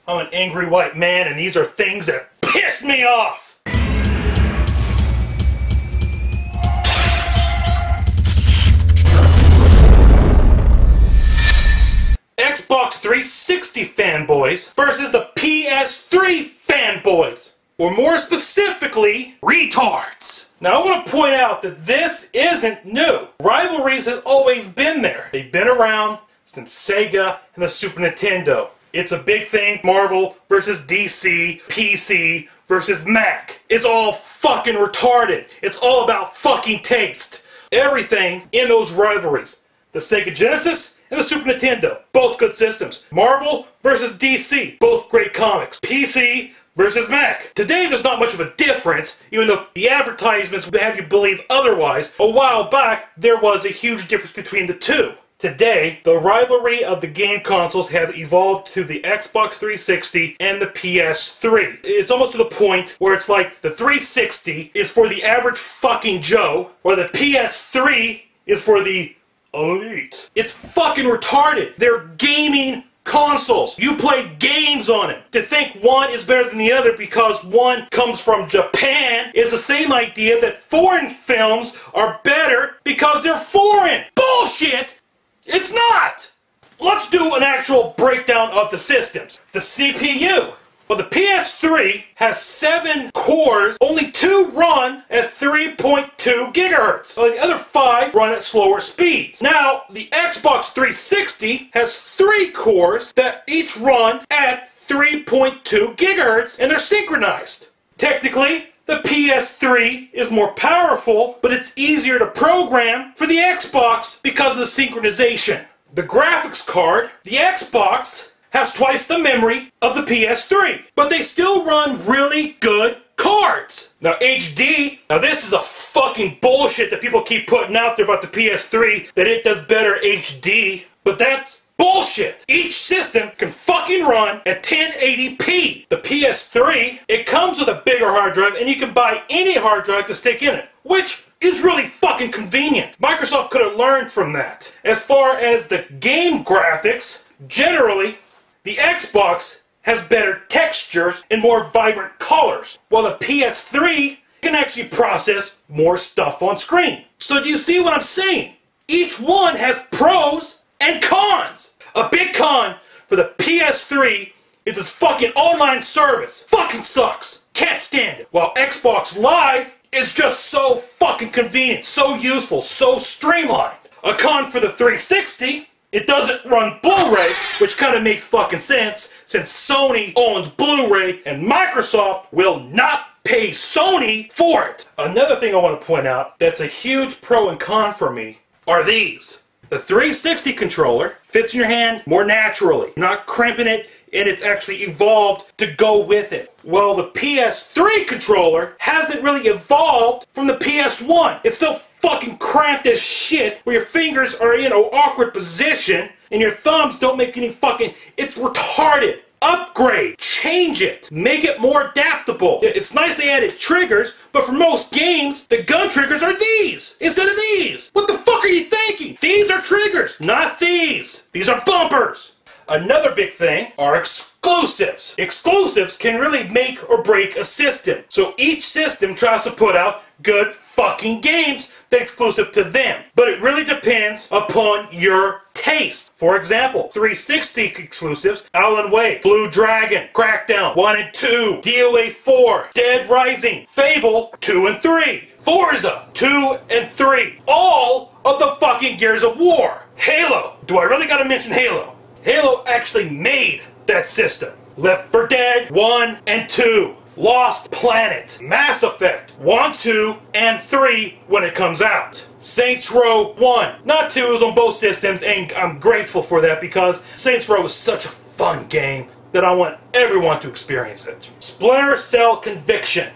I'm an angry white man, and these are things that piss me off! Xbox 360 fanboys versus the PS3 fanboys. Or more specifically, retards. Now I want to point out that this isn't new. Rivalries have always been there. They've been around since Sega and the Super Nintendo. It's a big thing. Marvel versus DC, PC versus Mac. It's all fucking retarded. It's all about fucking taste. Everything in those rivalries. The Sega Genesis and the Super Nintendo, both good systems. Marvel versus DC, both great comics. PC versus Mac. Today there's not much of a difference, even though the advertisements would have you believe otherwise. A while back, there was a huge difference between the two. Today, the rivalry of the game consoles have evolved to the Xbox 360 and the PS3. It's almost to the point where it's like the 360 is for the average fucking Joe, or the PS3 is for the elite. It's fucking retarded. They're gaming consoles. You play games on it. To think one is better than the other because one comes from Japan is the same idea that foreign films are better because they're foreign. Bullshit! It's not! Let's do an actual breakdown of the systems. The CPU. Well, the PS3 has 7 cores, only 2 run at 3.2 gigahertz. While the other 5 run at slower speeds. Now, the Xbox 360 has 3 cores that each run at 3.2 gigahertz, and they're synchronized. Technically, the PS3 is more powerful, but it's easier to program for the Xbox because of the synchronization. The graphics card, the Xbox, has twice the memory of the PS3, but they still run really good cards. Now HD, now this is a fucking bullshit that people keep putting out there about the PS3, that it does better HD, but that's bullshit. Each system can fucking run at 1080p. The PS3, it comes with a bigger hard drive, and you can buy any hard drive to stick in it, which is really fucking convenient. Microsoft could have learned from that. As far as the game graphics, generally, the Xbox has better textures and more vibrant colors, while the PS3 can actually process more stuff on screen. So do you see what I'm saying? Each one has pros and cons. A big con for the PS3 is this fucking online service. Fucking sucks. Can't stand it. While Xbox Live is just so fucking convenient, so useful, so streamlined. A con for the 360, it doesn't run Blu-ray, which kind of makes fucking sense since Sony owns Blu-ray and Microsoft will not pay Sony for it. Another thing I want to point out that's a huge pro and con for me are these. The 360 controller fits in your hand more naturally. You're not crimping it, and it's actually evolved to go with it. Well, the PS3 controller hasn't really evolved from the PS1. It's still fucking cramped as shit, where your fingers are in an awkward position, and your thumbs don't make any fucking... It's retarded. Upgrade. Change it. Make it more adaptable. It's nice they added triggers, but for most games, the gun triggers are these instead of these. What the fuck are you thinking? These are triggers, not these. These are bumpers. Another big thing are exclusives. Exclusives can really make or break a system. So each system tries to put out good fucking games that's exclusive to them. But it really depends upon your taste. For example, 360 exclusives: Alan Wake, Blue Dragon, Crackdown 1 and 2, DOA 4, Dead Rising, Fable 2 and 3, Forza 2 and 3, all of the fucking Gears of War. Halo. Do I really gotta mention Halo? Halo actually made that system. Left 4 Dead 1 and 2. Lost Planet, Mass Effect 1, 2, and 3 when it comes out. Saints Row 1, not 2, is on both systems, and I'm grateful for that because Saints Row is such a fun game that I want everyone to experience it. Splinter Cell Conviction,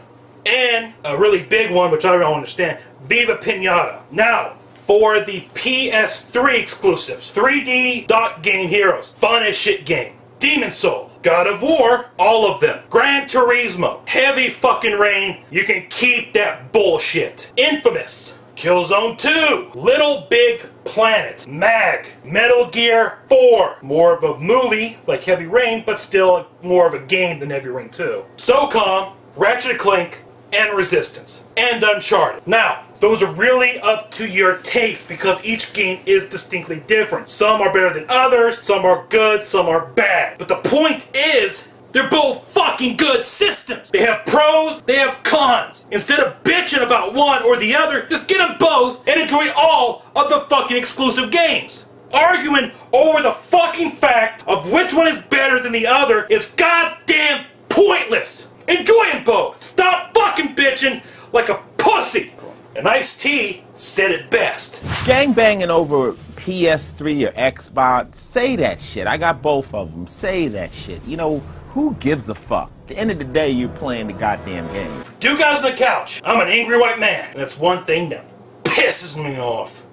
and a really big one, which I don't understand, Viva Pinata. Now, for the PS3 exclusives, 3D Dot Game Heroes, fun as shit game. Demon Soul, God of War, all of them. Gran Turismo, Heavy fucking Rain, you can keep that bullshit. Infamous, Killzone 2, Little Big Planet, Mag, Metal Gear 4, more of a movie like Heavy Rain, but still more of a game than Heavy Rain 2. SOCOM, Ratchet & Clank, and Resistance, and Uncharted. Now, those are really up to your taste because each game is distinctly different. Some are better than others, some are good, some are bad. But the point is, they're both fucking good systems. They have pros, they have cons. Instead of bitching about one or the other, just get them both and enjoy all of the fucking exclusive games. Arguing over the fucking fact of which one is better than the other is goddamn pointless. Enjoy them both. Stop fucking bitching like a pussy. And Ice-T said it best. Gangbanging over PS3 or Xbox, say that shit. I got both of them. Say that shit. You know, who gives a fuck? At the end of the day, you're playing the goddamn game. For two guys on the couch, I'm an angry white man. And that's one thing that pisses me off.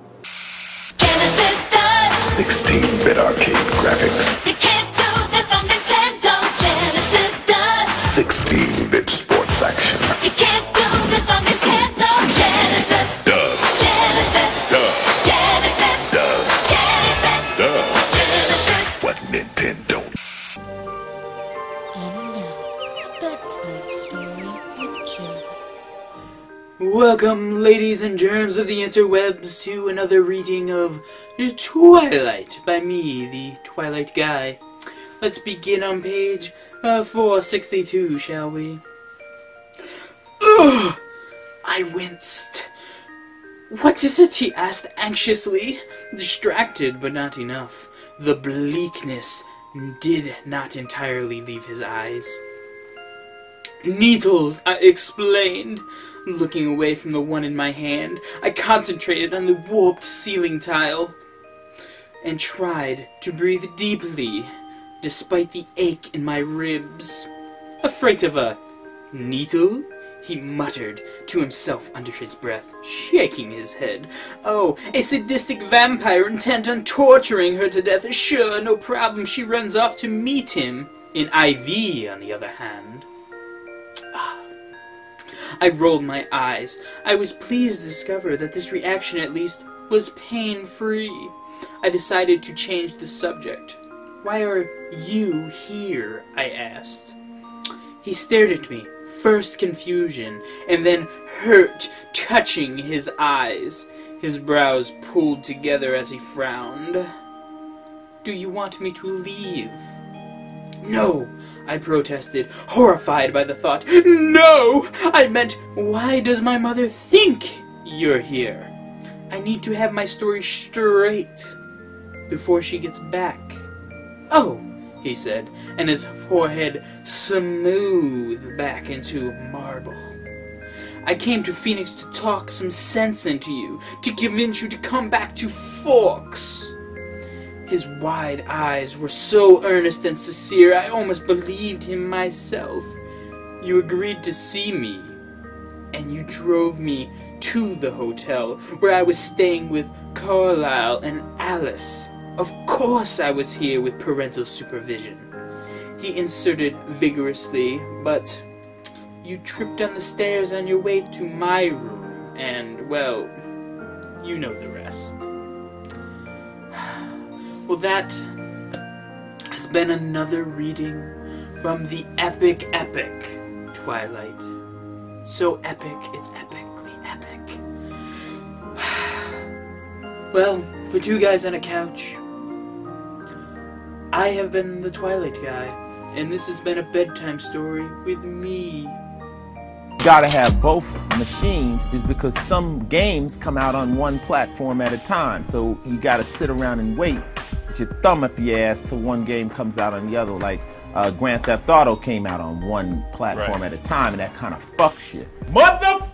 Genesis does 16-bit arcade graphics. You can't do this on Nintendo. Genesis does 16-bit sports action. You can't do this on Nintendo. Genesis Does. Genesis Does. Genesis Does. Genesis Does. Genesis. What Nintendo? And now, a bedtime story with Jim. Welcome, ladies and germs of the interwebs, to another reading of Twilight by me, the Twilight Guy. Let's begin on page 462, shall we? Ugh! I winced. What is it? He asked anxiously. Distracted, but not enough. The bleakness did not entirely leave his eyes. Needles, I explained. Looking away from the one in my hand, I concentrated on the warped ceiling tile and tried to breathe deeply, despite the ache in my ribs. Afraid of a needle? He muttered to himself under his breath, shaking his head. Oh, a sadistic vampire intent on torturing her to death. Sure, no problem. She runs off to meet him. An IV, on the other hand. I rolled my eyes. I was pleased to discover that this reaction, at least, was pain-free. I decided to change the subject. Why are you here? I asked. He stared at me, first confusion, and then hurt touching his eyes. His brows pulled together as he frowned. Do you want me to leave? No, I protested, horrified by the thought. No! I meant, why does my mother think you're here? I need to have my story straight before she gets back. Oh, he said, and his forehead smoothed back into marble. I came to Phoenix to talk some sense into you, to convince you to come back to Forks. His wide eyes were so earnest and sincere, I almost believed him myself. You agreed to see me, and you drove me to the hotel where I was staying with Carlisle and Alice. Of course I was here with parental supervision. He inserted vigorously, but you tripped down the stairs on your way to my room, and, well, you know the rest. Well, that has been another reading from the epic Twilight. So epic, it's epically epic. Well, for two guys on a couch, I have been the Twilight Guy, and this has been a bedtime story with me. Gotta have both machines is because some games come out on one platform at a time, so you gotta sit around and wait with your thumb up your ass till one game comes out on the other. Like Grand Theft Auto came out on one platform at a time, and that kind of fucks you. Motherfucker!